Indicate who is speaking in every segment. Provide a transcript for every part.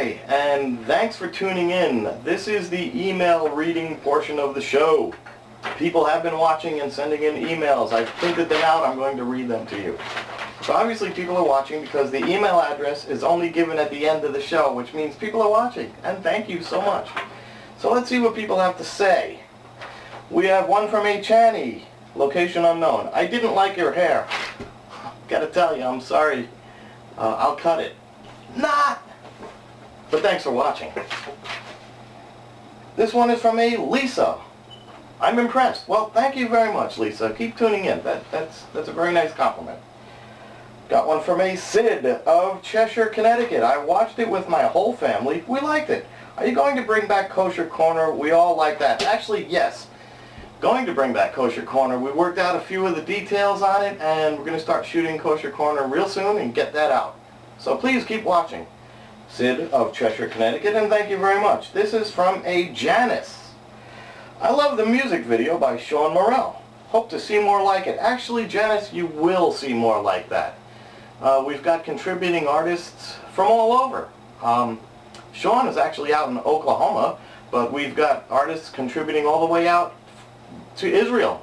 Speaker 1: Hi, and thanks for tuning in. This is the email reading portion of the show. People have been watching and sending in emails. I've printed them out. I'm going to read them to you. So obviously people are watching because the email address is only given at the end of the show, which means people are watching. And thank you so much. So let's see what people have to say. We have one from Echad, location unknown. I didn't like your hair. Gotta tell you, I'm sorry. I'll cut it. Nah! But thanks for watching. This one is from a Lisa. I'm impressed. Well, thank you very much, Lisa. Keep tuning in. That's a very nice compliment. Got one from a Sid of Cheshire, Connecticut. I watched it with my whole family. We liked it. Are you going to bring back Kosher Corner? We all like that. Actually, yes. Going to bring back Kosher Corner. We worked out a few of the details on it, and we're going to start shooting Kosher Corner real soon and get that out. So please keep watching. Sid of Cheshire, Connecticut, and thank you very much. This is from a Janice. I love the music video by Shaun Morrell. Hope to see more like it. Actually, Janice, you will see more like that. We've got contributing artists from all over. Shaun is actually out in Oklahoma, but we've got artists contributing all the way out to Israel.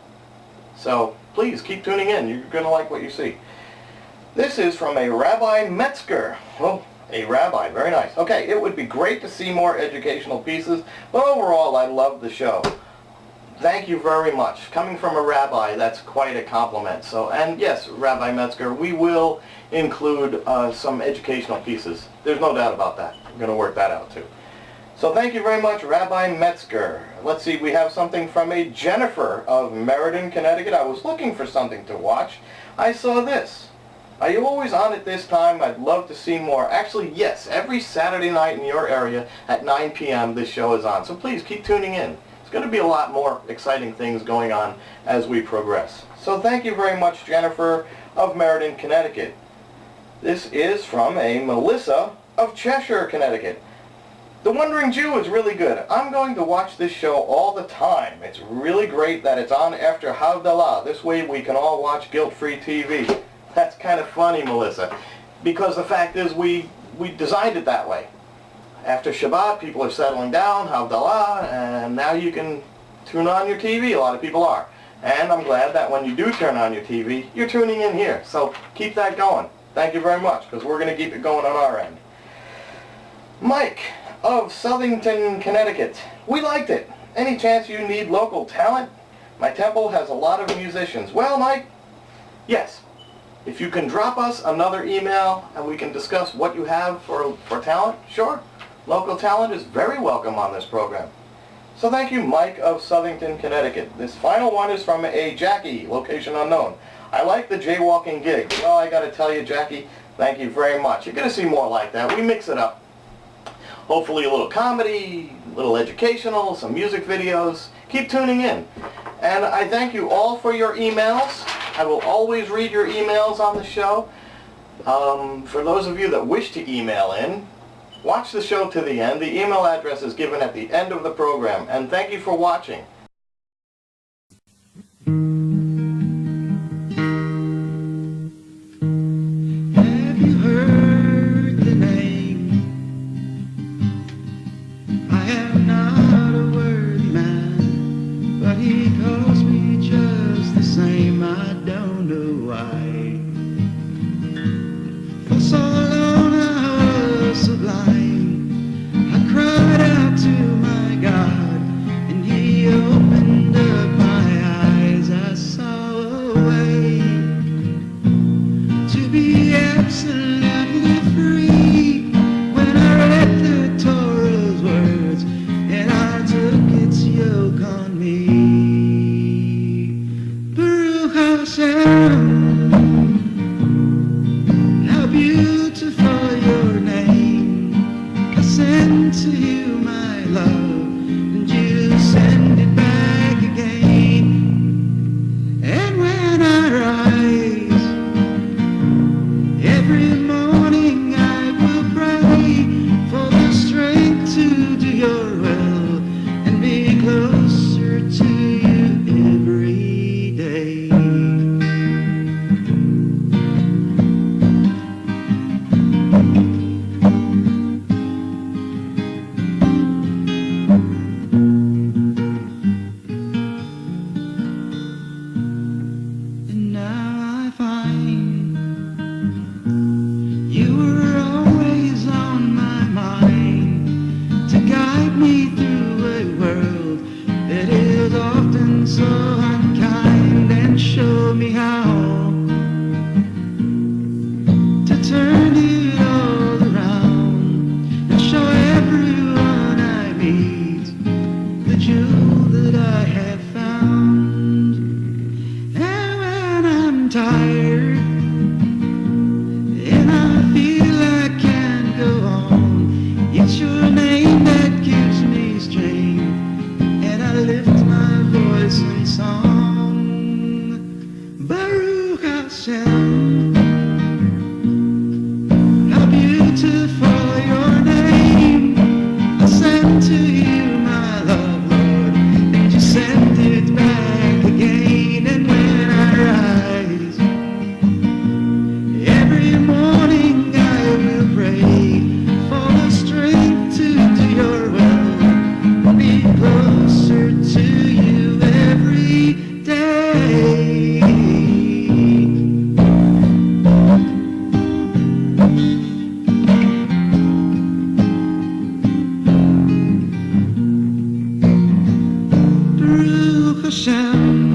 Speaker 1: So please keep tuning in. You're going to like what you see. This is from a Rabbi Metzger. Oh, a rabbi. Very nice. Okay, it would be great to see more educational pieces, but overall I love the show. Thank you very much. Coming from a rabbi, that's quite a compliment. So, and yes, Rabbi Metzger, we will include some educational pieces. There's no doubt about that. We're going to work that out too. So thank you very much, Rabbi Metzger. Let's see, we have something from a Jennifer of Meriden, Connecticut. I was looking for something to watch. I saw this. Are you always on at this time? I'd love to see more. Actually, yes, every Saturday night in your area at 9 p.m. this show is on. So please keep tuning in. There's going to be a lot more exciting things going on as we progress. So thank you very much, Jennifer of Meriden, Connecticut. This is from a Melissa of Cheshire, Connecticut. The Wandering Jew is really good. I'm going to watch this show all the time. It's really great that it's on after Havdalah. This way we can all watch guilt-free TV. That's kind of funny, Melissa, because the fact is we designed it that way. After Shabbat, people are settling down, Havdalah, and now you can tune on your TV. A lot of people are. And I'm glad that when you do turn on your TV, you're tuning in here. So keep that going. Thank you very much, because we're going to keep it going on our end. Mike of Southington, Connecticut. We liked it. Any chance you need local talent? My temple has a lot of musicians. Well, Mike, yes. If you can drop us another email and we can discuss what you have for talent, sure. Local talent is very welcome on this program. So thank you, Mike of Southington, Connecticut. This final one is from a Jackie, location unknown. I like the jaywalking gig. Well, I got to tell you, Jackie, thank you very much. You're going to see more like that. We mix it up. Hopefully a little comedy, a little educational, some music videos. Keep tuning in. And I thank you all for your emails. I will always read your emails on the show. For those of you that wish to email in, watch the show to the end. The email address is given at the end of the program. And thank you for watching.
Speaker 2: Have you heard the name? I am not a worthy man, but he calls me just the same. I don't know why. For so long I was so blind, I cried out to my God, and he opened up my eyes. I saw a way to be absolutely free when I read the Torah's words and I took its yoke on me. Baruch Hashem, how beautiful your name. I send to you my love, and you send it back again. And when I rise every morning, I will pray for the strength to do your will and be closer to you every day. Hashem.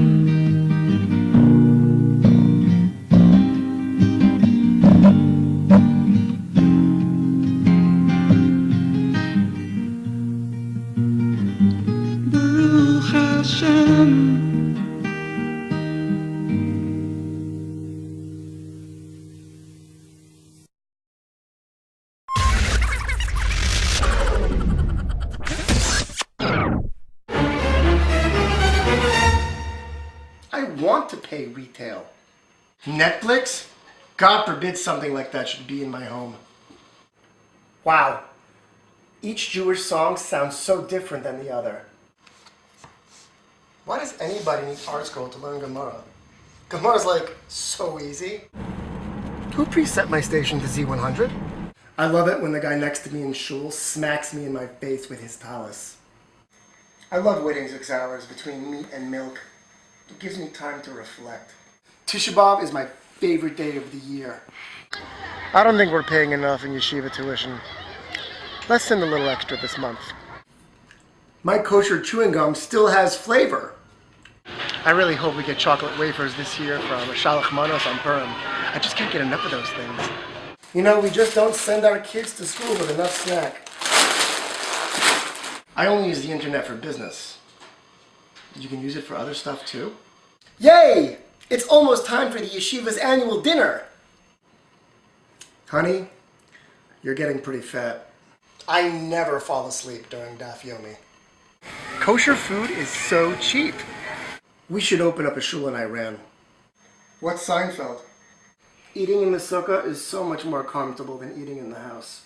Speaker 2: Baruch Hashem.
Speaker 3: I want to pay retail. Netflix? God forbid something like that should be in my home. Wow. Each Jewish song sounds so different than the other. Why does anybody need art school to learn Gemara? Gemara's like so easy. Who preset my station to Z100? I love it when the guy next to me in shul smacks me in my face with his talus. I love waiting 6 hours between meat and milk. It gives me time to reflect. Tisha B'Av is my favorite day of the year. I don't think we're paying enough in yeshiva tuition. Let's send a little extra this month. My kosher chewing gum still has flavor. I really hope we get chocolate wafers this year from Shalach Manos on Purim. I just can't get enough of those things. You know, we just don't send our kids to school with enough snack. I only use the internet for business. You can use it for other stuff too? Yay! It's almost time for the yeshiva's annual dinner. Honey, you're getting pretty fat. I never fall asleep during Daf Yomi. Kosher food is so cheap. We should open up a shul in Iran. What's Seinfeld? Eating in the sukkah is so much more comfortable than eating in the house.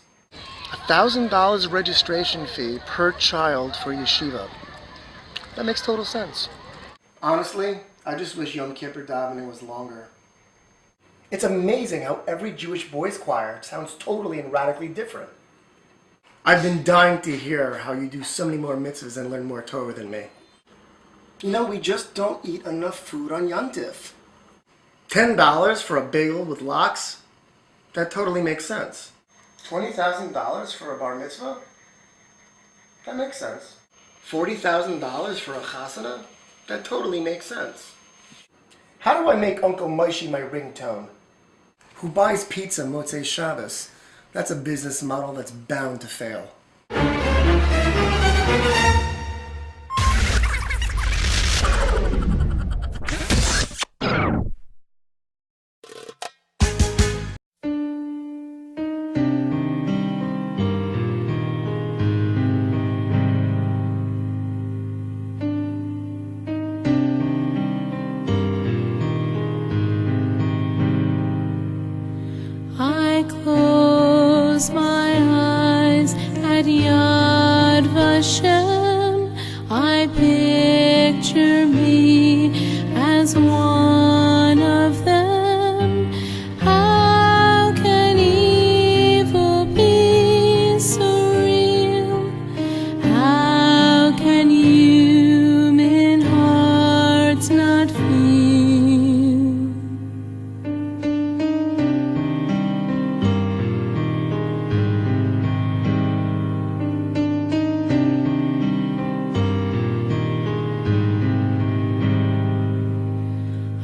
Speaker 3: $1,000 registration fee per child for yeshiva. That makes total sense. Honestly, I just wish Yom Kippur davening was longer. It's amazing how every Jewish boys choir sounds totally and radically different. I've been dying to hear how you do so many more mitzvahs and learn more Torah than me. You know, we just don't eat enough food on Yontif. $10 for a bagel with lox? That totally makes sense. $20,000 for a bar mitzvah? That makes sense. $40,000 for a chasana? That totally makes sense. How do I make Uncle Moshe my ringtone? Who buys pizza Motzei Shabbos? That's a business model that's bound to fail.
Speaker 4: I close my eyes at Yad Vashem. I picture me as one of them. How can evil be so real? How can human hearts not feel?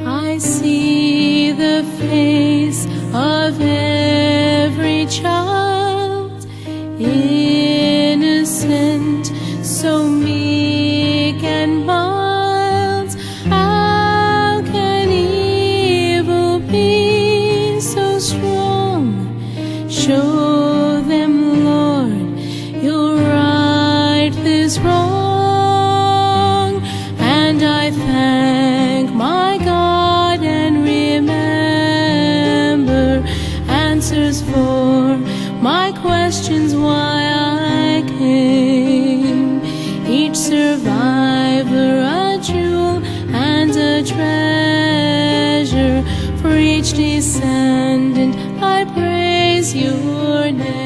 Speaker 4: I see the face of every child, innocent, so meek and mild. How can evil be so strong? Show them, Lord, you'll right this wrong. And I thank my God and remember answers for my questions why I came. Each survivor a jewel and a treasure. For each descendant I praise your name.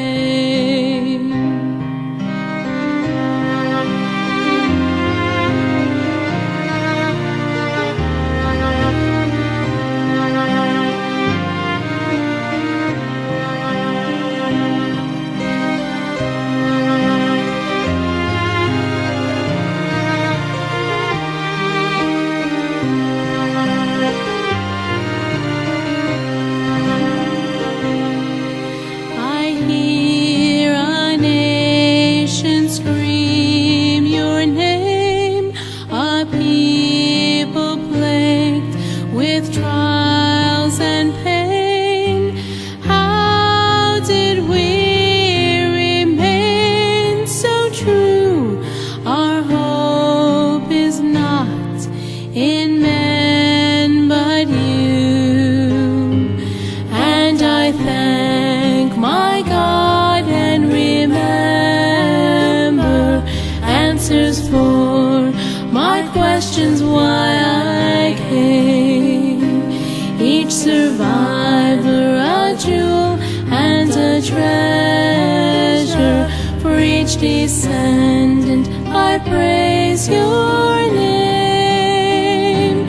Speaker 4: answers for my questions why I came. Each survivor a jewel and a treasure. For each descendant I praise your name.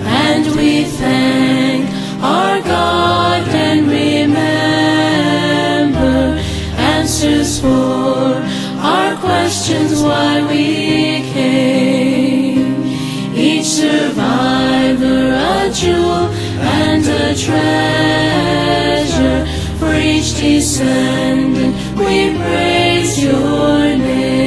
Speaker 4: And we thank our God and remember answers for our questions why we came. Each survivor a jewel and a treasure. For each descendant we praise your name.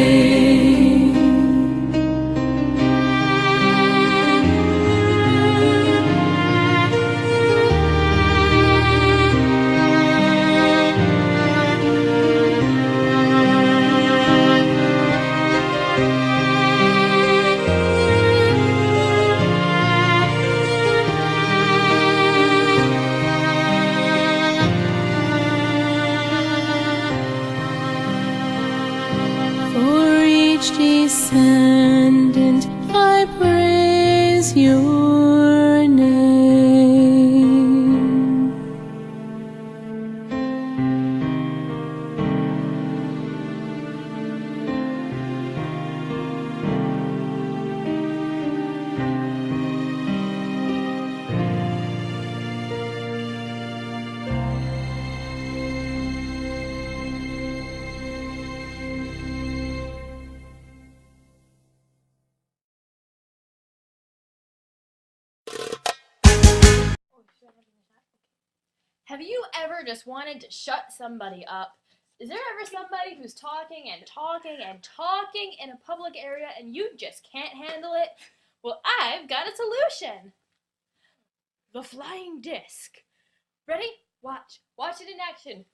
Speaker 4: For each descendant I praise your name.
Speaker 5: Have you ever just wanted to shut somebody up? Is there ever somebody who's talking and talking and talking in a public area and you just can't handle it? Well, I've got a solution. The flying disc. Ready? Watch. Watch it in action.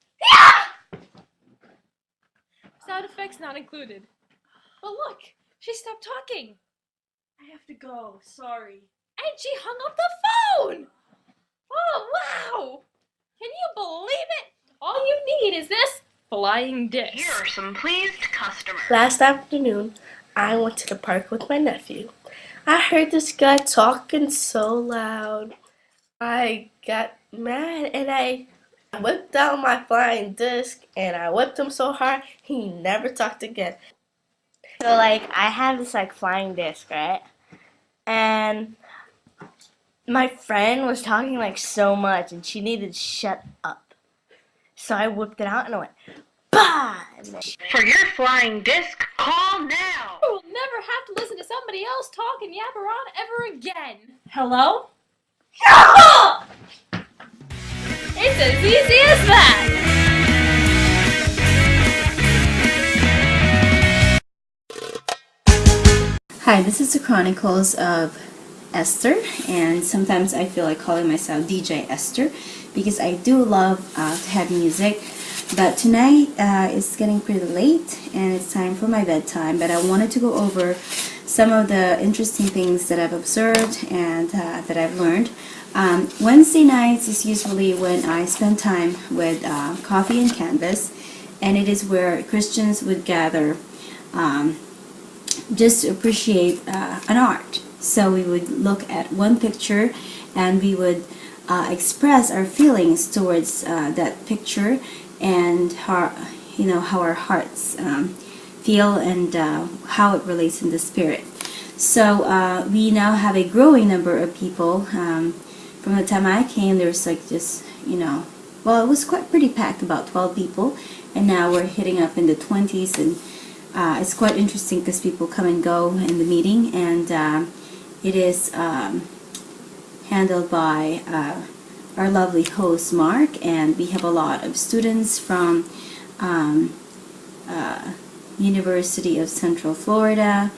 Speaker 5: Sound effects not included. But look, she stopped talking.
Speaker 6: I have to go. Sorry.
Speaker 5: And she hung up the phone! Oh, wow! Can you believe it? All you need is this flying disc.
Speaker 6: Here are some pleased customers.
Speaker 7: Last afternoon, I went to the park with my nephew. I heard this guy talking so loud. I got mad and I whipped out my flying disc and I whipped him so hard he never talked again. So I have this flying disc, right? And my friend was talking so much and she needed to shut up. So I whipped it out and I went, bah!
Speaker 6: For your flying disc, call now.
Speaker 5: You will never have to listen to somebody else talk and yabber on ever again.
Speaker 6: Hello?
Speaker 5: It's as easy as that.
Speaker 8: Hi, this is the Chronicles of Esther, and sometimes I feel like calling myself DJ Esther because I do love to have music. But tonight it's getting pretty late and it's time for my bedtime, but I wanted to go over some of the interesting things that I've observed and that I've learned. Wednesday nights is usually when I spend time with Coffee and Canvas, and it is where Christians would gather just to appreciate an art. So we would look at one picture and we would express our feelings towards that picture and how our hearts feel and how it relates in the spirit. So we now have a growing number of people. From the time I came, there was just well, it was pretty packed, about 12 people, and now we're hitting up in the 20s, and it's quite interesting because people come and go in the meeting, and it is handled by our lovely host Mark, and we have a lot of students from University of Central Florida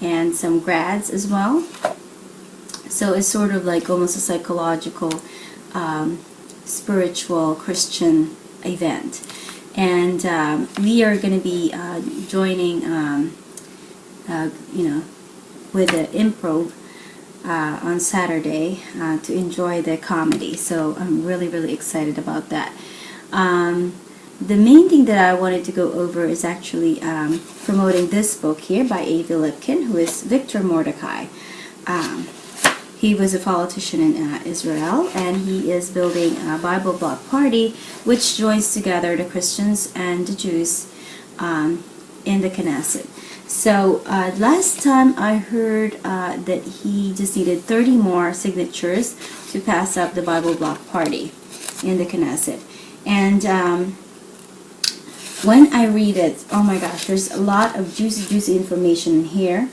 Speaker 8: and some grads as well. So it's sort of almost a psychological, spiritual Christian event. And we are going to be joining, with the improv on Saturday to enjoy the comedy. So I'm really, really excited about that. the main thing that I wanted to go over is actually promoting this book here by A.V. Lipkin, who is Victor Mordecai. He was a politician in Israel, and he is building a Bible block party which joins together the Christians and the Jews in the Knesset. So last time I heard that he just needed 30 more signatures to pass up the Bible block party in the Knesset. And when I read it, oh my gosh, there's a lot of juicy information in here,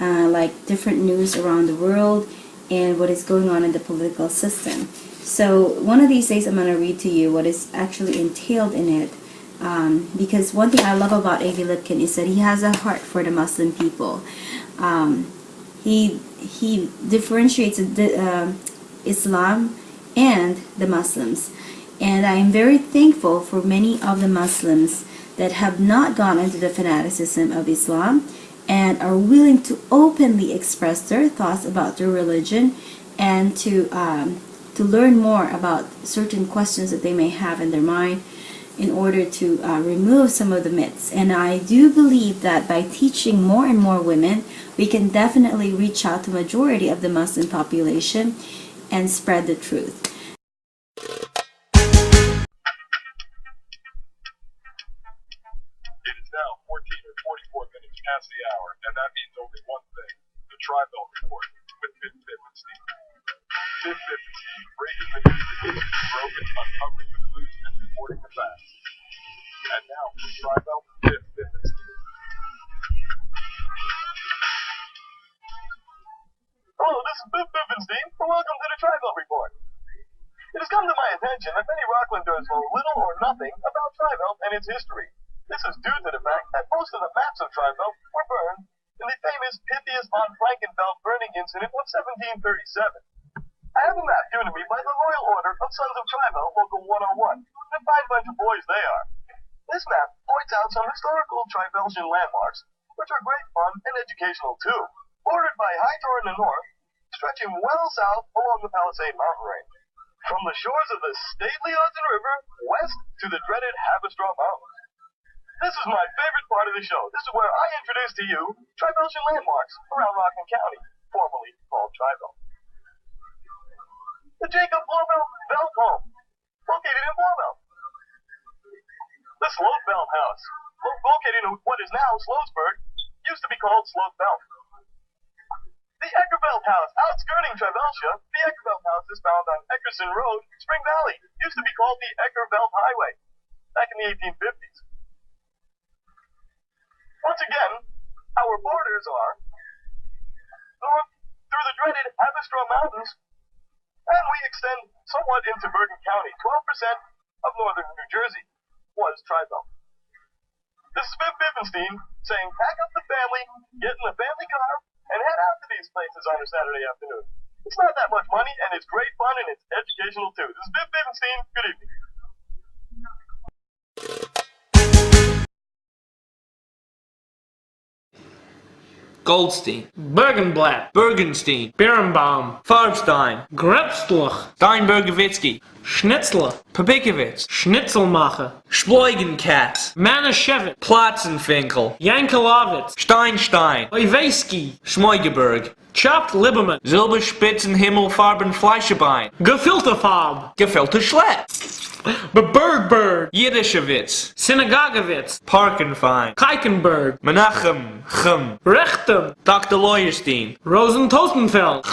Speaker 8: like different news around the world and what is going on in the political system. So one of these days I'm going to read to you what is actually entailed in it, because one thing I love about A.V. Lipkin is that he has a heart for the Muslim people. He differentiates Islam and the Muslims. And I am very thankful for many of the Muslims that have not gone into the fanaticism of Islam and are willing to openly express their thoughts about their religion and to learn more about certain questions that they may have in their mind in order to remove some of the myths. And I do believe that by teaching more and more women, we can definitely reach out to the majority of the Muslim population and spread the truth.
Speaker 9: It is now 14 or 44 minutes past the hour, and that means only one thing: the Trivelt Report with TVtvChaiGuy. TVtv, breaking the news that is broken, uncovering the clues, and reporting the facts. And now from Trivelt, TVtv. Hello, this is TVtv, and welcome to the Trivelt Report. It has come to my attention that many Rocklanders know little or nothing about Trivelt and its history. This is due to the fact that most of the maps of Trivelt were burned in the famous Pythias von Frankenfeld burning incident of 1737. I have a map given to me by the Royal Order of Sons of Trivelt, Local 101. A fine bunch of boys they are. This map points out some historical Triveltian landmarks, which are great fun and educational too. Bordered by High Tor in the north, stretching well south along the Palisade mountain range. From the shores of the stately Hudson River west to the dreaded Haverstraw Mountains. This is my favorite part of the show. This is where I introduce to you Triveltian landmarks around Rockland County, formerly called Trivelt. The Jacob Bluebelt home, located in Bluebelt. The Slotebelt house, located in what is now Slotesburg, used to be called Slotebelt. The Eckerbelt house, outskirting Triveltia. The Eckerbelt house is found on Eckerson Road, Spring Valley. Used to be called the Eckerbelt Highway, back in the 1850s. Once again, our borders are north through the dreaded Haverstraw Mountains, and we extend somewhat into Bergen County. 12% of northern New Jersey was Trivelt. This is Viv Vivenstein saying, pack up the family, get in the family car, and head out to these places on a Saturday afternoon. It's not that much money, and it's great fun, and it's educational too. This is Viv Vivenstein. Good evening.
Speaker 10: Goldstein, Bergenblatt, Bergenstein, Birnbaum, Farbstein, Grepstlach, Steinbergowitsky, Schnitzler, Papikowitz, Schnitzelmacher, Sploigenkatz, Manischewitz, Platzenfinkel, Yankelowitz, Steinstein, Oiveski, Schmeugeberg, Chopped Liberman, Silberspitzenhimmel, Farben, Fleischebein, Gefilterfarb, Gefilter Schlepp. Bergberg, Yiddishewitz, Synagogowitz, Parkenfein, Keichenberg, Menachem, Chum, Rechtem, Dr. Leuerstein, Rosentotenfeld,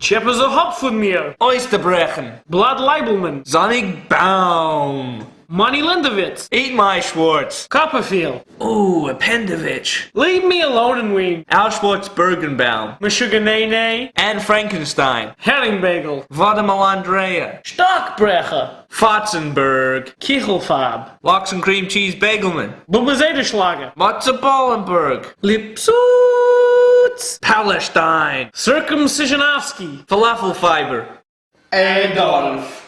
Speaker 10: Cheppezer Hopfenmeer, Oysterbrechen, Blood Leibelman, Zonnig Baum, Money Lindowitz, Eat My Schwartz, Copperfield, ooh, Appendovich, Leave Me Alone and Ween, Auschwitz Bergenbaum, Meshuggah and Frankenstein, Herringbagel, Vademelandrea, Stockbrecher, Fotzenberg, Kichelfab, Lox and Cream Cheese Bagelman, Bubazederschlager, Matze Bollenberg, Lipsutz, Palestine, Circumcisionovsky, Falafel Fiber, Adolf.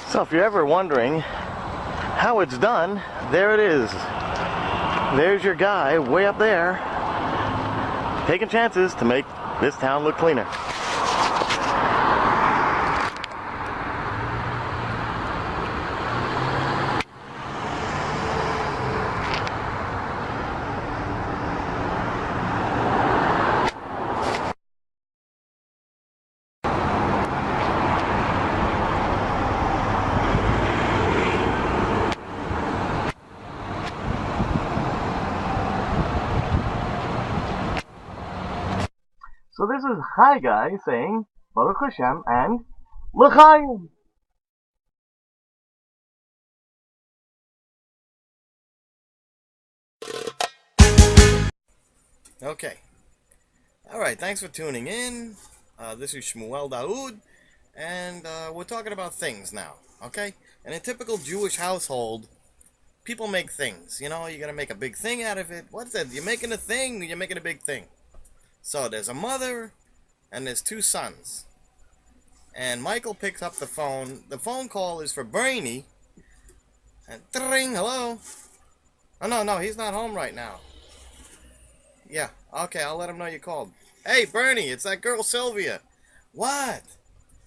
Speaker 1: So if you're ever wondering how it's done, there it is. There's your guy way up there, taking chances to make this town look cleaner. So this is Hi Guy saying Baruch Hashem and L'chaim. Okay. Alright, thanks for tuning in. This is Shmuel Daoud, and we're talking about things now, okay? In a typical Jewish household, people make things. You know, you gotta make a big thing out of it. What's that? You're making a thing, you're making a big thing. So there's a mother, and there's two sons. And Michael picks up the phone. The phone call is for Bernie. And ding, hello? Oh, no, he's not home right now. Yeah, okay, I'll let him know you called. Hey, Bernie, it's that girl Sylvia. What?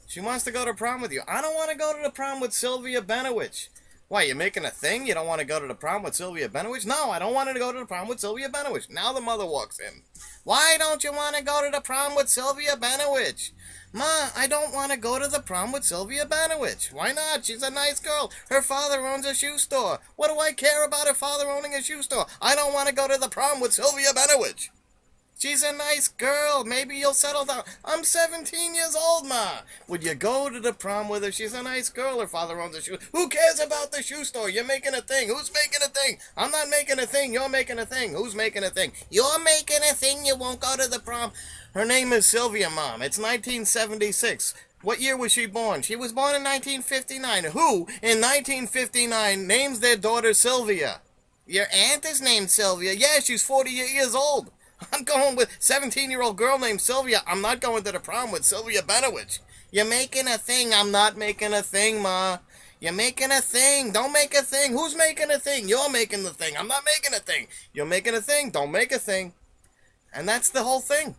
Speaker 1: She wants to go to prom with you. I don't want to go to the prom with Sylvia Benowich. Why, you're making a thing? You don't want to go to the prom with Sylvia Benowich? No, I don't want to go to the prom with Sylvia Benowich. Now the mother walks in. Why don't you want to go to the prom with Sylvia Benowich? Ma, I don't want to go to the prom with Sylvia Benowich. Why not? She's a nice girl. Her father owns a shoe store. What do I care about her father owning a shoe store? I don't want to go to the prom with Sylvia Benowich. She's a nice girl. Maybe you'll settle down. I'm 17 years old, Ma. Would you go to the prom with her? She's a nice girl. Her father owns a shoe. Who cares about the shoe store? You're making a thing. Who's making a thing? I'm not making a thing. You're making a thing. Who's making a thing? You're making a thing. You won't go to the prom. Her name is Sylvia, Mom. It's 1976. What year was she born? She was born in 1959. Who, in 1959, names their daughter Sylvia? Your aunt is named Sylvia. Yeah, she's 48 years old. I'm going with 17-year-old girl named Sylvia. I'm not going to the prom with Sylvia Benowich. You're making a thing. I'm not making a thing, Ma. You're making a thing. Don't make a thing. Who's making a thing? You're making the thing. I'm not making a thing. You're making a thing. Don't make a thing. And that's the whole thing.